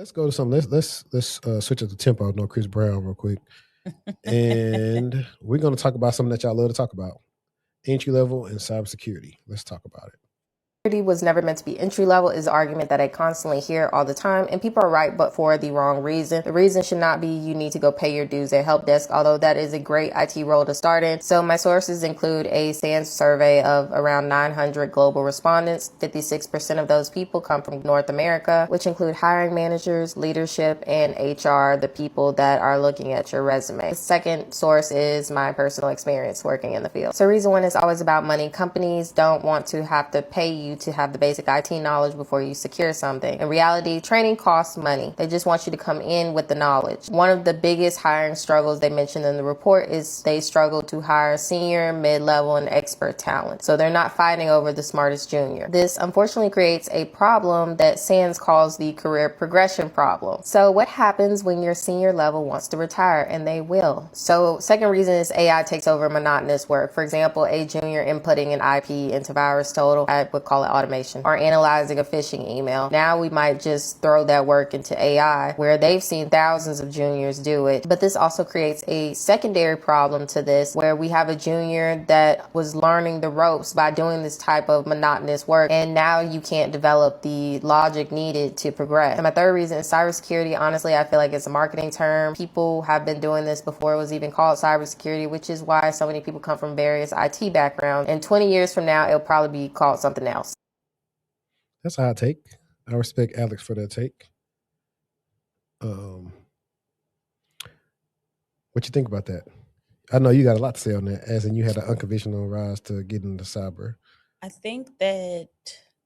let's go to some. Let's switch up the tempo. No Chris Brown, real quick, and we're gonna talk about something that y'all love to talk about: entry level and cybersecurity. Let's talk about it. Security was never meant to be entry level is an argument that I constantly hear all the time, and people are right, but for the wrong reason. The reason should not be you need to go pay your dues at help desk, although that is a great IT role to start in. So my sources include a SANS survey of around 900 global respondents. 56% of those people come from North America, which include hiring managers, leadership, and HR, the people that are looking at your resume. The second source is my personal experience working in the field. So reason one is always about money. Companies don't want to have to pay you to have the basic IT knowledge before you secure something. In reality, training costs money. They just want you to come in with the knowledge. One of the biggest hiring struggles they mentioned in the report is they struggle to hire senior, mid-level, and expert talent. So they're not fighting over the smartest junior. This unfortunately creates a problem that SANS calls the career progression problem. So what happens when your senior level wants to retire? And they will. So second reason is AI takes over monotonous work. For example, a junior inputting an IP into VirusTotal, I would call it automation, or analyzing a phishing email. Now we might just throw that work into AI, where they've seen thousands of juniors do it. But this also creates a secondary problem to this, where we have a junior that was learning the ropes by doing this type of monotonous work, and now you can't develop the logic needed to progress. And my third reason is cybersecurity. Honestly, I feel like it's a marketing term. People have been doing this before it was even called cybersecurity, which is why so many people come from various IT backgrounds. And 20 years from now, it'll probably be called something else. That's a hot take. I respect Alex for that take. What you think about that? I know you got a lot to say on that, as in you had an unconventional rise to get into cyber. I think that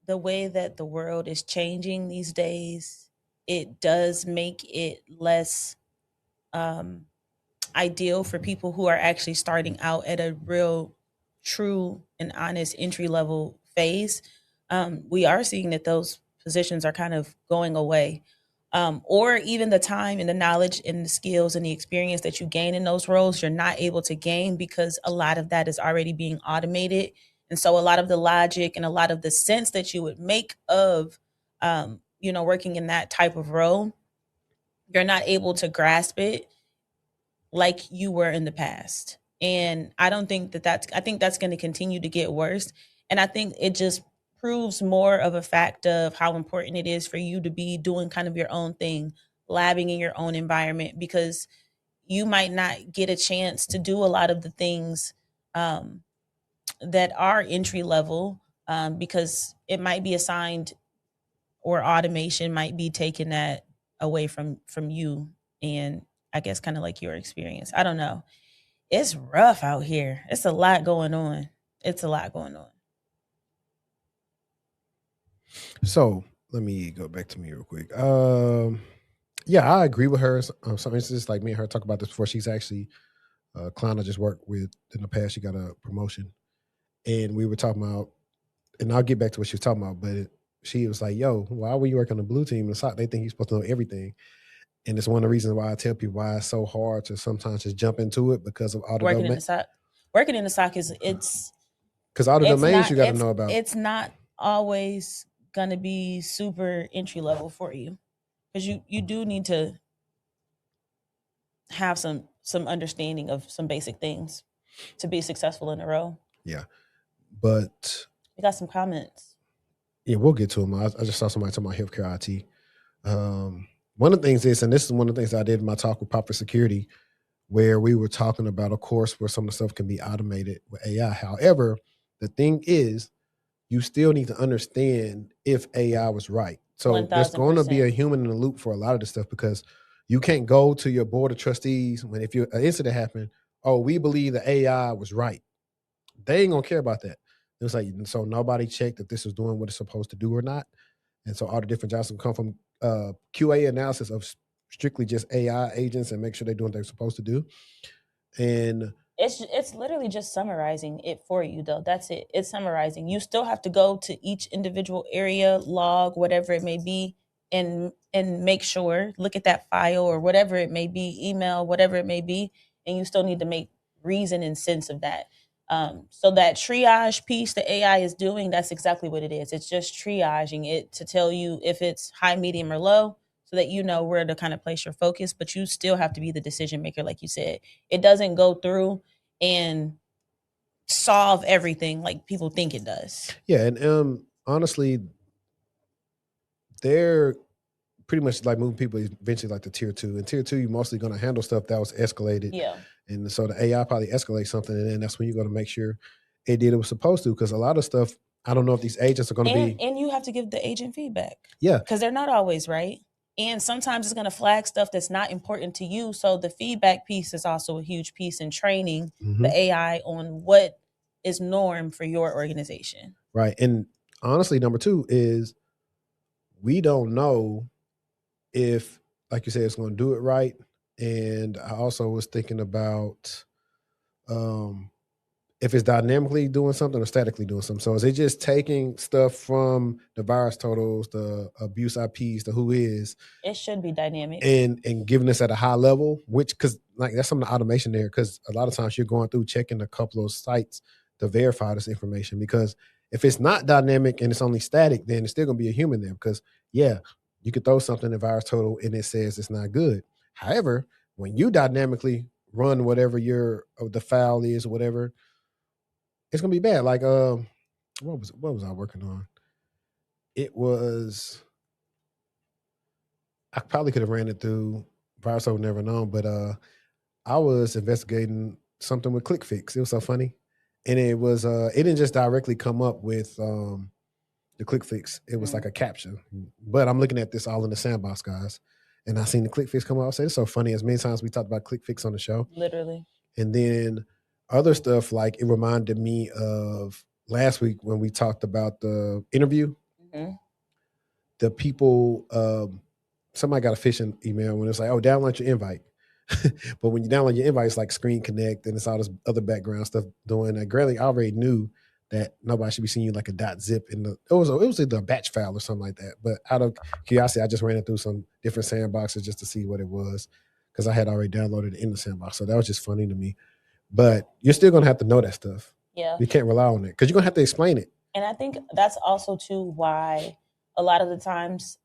the way that the world is changing these days, it does make it less ideal for people who are actually starting out at a real, true, and honest entry level phase. We are seeing that those positions are kind of going away. Or even the time and the knowledge and the skills and the experience that you gain in those roles, you're not able to gain because a lot of that is already being automated. And so a lot of the logic and a lot of the sense that you would make of, working in that type of role, you're not able to grasp it like you were in the past. And I don't think I think that's going to continue to get worse. And I think it just proves more of a fact of how important it is for you to be doing kind of your own thing, labbing in your own environment, because you might not get a chance to do a lot of the things that are entry level, because it might be assigned, or automation might be taking that away from you, and I guess kind of like your experience. I don't know. It's rough out here. It's a lot going on. So let me go back to me real quick. Yeah, I agree with her. Some instances, like me and her talk about this before. She's actually a client I just worked with in the past. She got a promotion, and we were talking about, and I'll get back to what she was talking about, but she was like, "Yo, why were you working on the blue team?" And they think you're supposed to know everything. And it's one of the reasons why I tell people why it's so hard to sometimes just jump into it, because of all the Working in the SOC is because all the domains you got to know about. It's not always going to be super entry level for you, because you do need to have some understanding of some basic things to be successful in a role. Yeah, but we got some comments. Yeah, we'll get to them. I just saw somebody talking about healthcare IT. One of the things is, and this is one of the things I did in my talk with Proper Security, where we were talking about, of course, where some of the stuff can be automated with AI. However, the thing is, you still need to understand if AI was right. So 1,000%. There's going to be a human in the loop for a lot of this stuff, because you can't go to your board of trustees when if an incident happened, oh, we believe the AI was right. They ain't going to care about that. It's like, so nobody checked if this is doing what it's supposed to do or not. And so all the different jobs will come from QA analysis of strictly just AI agents and make sure they're doing what they're supposed to do. And it's literally just summarizing it for you, though. That's it. It's summarizing. You still have to go to each individual area, log, whatever it may be, and make sure, look at that file or whatever it may be, email, whatever it may be, and you still need to make reason and sense of that. So that triage piece the AI is doing, that's exactly what it is. It's just triaging it to tell you if it's high, medium, or low, so that you know where to kind of place your focus, but you still have to be the decision maker, like you said. It doesn't go through and solve everything like people think it does. Yeah, and honestly, they're pretty much like moving people eventually like to tier 2. And tier 2, you're mostly going to handle stuff that was escalated. Yeah. And so the AI probably escalates something, and then that's when you're going to make sure it did what it was supposed to. Because a lot of stuff, I don't know if these agents are going to be. And you have to give the agent feedback. Yeah. Because they're not always right. And sometimes it's going to flag stuff that's not important to you. So the feedback piece is also a huge piece in training the AI on what is norm for your organization. Right. And honestly, number 2 is we don't know if, like you said, it's going to do it right. And I also was thinking about if it's dynamically doing something or statically doing something. So is it just taking stuff from the virus totals, the abuse IPs, the who is? It should be dynamic. And giving us at a high level, which, because like that's some of the automation there, because a lot of times you're going through checking a couple of sites to verify this information. Because if it's not dynamic and it's only static, then it's still going to be a human there. Because yeah, you could throw something in virus total and it says it's not good. However, when you dynamically run whatever the file is or whatever, it's gonna be bad. Like what was I working on? It was, I probably could have ran it through virus. I would never known, but I was investigating something with ClickFix. It was so funny, and it was it didn't just directly come up with the ClickFix. It was like a caption. But I'm looking at this all in the sandbox, guys, and I seen the ClickFix come out. I said it's so funny. As many times we talked about ClickFix on the show, literally, and then other stuff, like it reminded me of last week when we talked about the interview. The people, somebody got a phishing email when it's like, oh, download your invite. But when you download your invite, it's like Screen Connect and it's all this other background stuff doing that. Granted, I already knew that nobody should be seeing you like a .zip in the, it was either a batch file or something like that. But out of curiosity, I just ran it through some different sandboxes just to see what it was, because I had already downloaded it in the sandbox. So that was just funny to me. But you're still going to have to know that stuff. Yeah. You can't rely on it because you're going to have to explain it. And I think that's also too why a lot of the times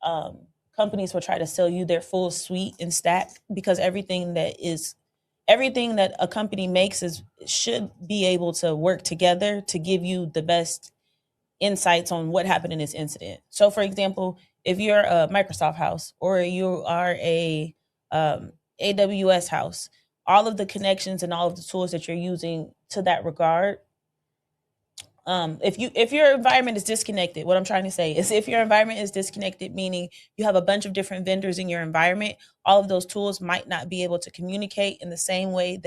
companies will try to sell you their full suite and stack, because everything that a company makes should be able to work together to give you the best insights on what happened in this incident. So for example, if you're a Microsoft house or you are a AWS house, all of the connections and all of the tools that you're using to that regard, if your environment is disconnected, what I'm trying to say is if your environment is disconnected, meaning you have a bunch of different vendors in your environment, all of those tools might not be able to communicate in the same way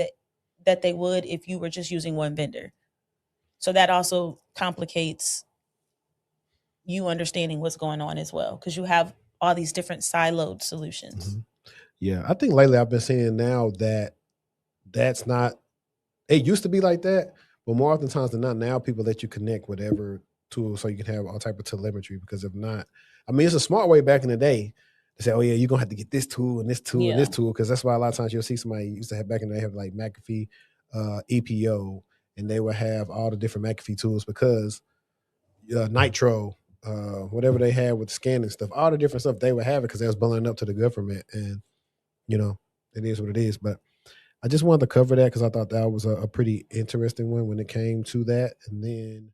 that they would if you were just using one vendor. So that also complicates you understanding what's going on as well, because you have all these different siloed solutions. Yeah, I think lately I've been seeing now that that's not, it used to be like that, but more often times than not, now people let you connect whatever tool so you can have all type of telemetry. Because if not, I mean, it's a smart way back in the day to say, oh yeah, you're gonna have to get this tool and this tool and this tool, because that's why a lot of times you'll see somebody used to have back in the day have like McAfee EPO, and they would have all the different McAfee tools because Nitro, whatever they had with scanning stuff, all the different stuff they would have it because they was bundling up to the government, and you know, it is what it is. But I just wanted to cover that because I thought that was a pretty interesting one when it came to that. And then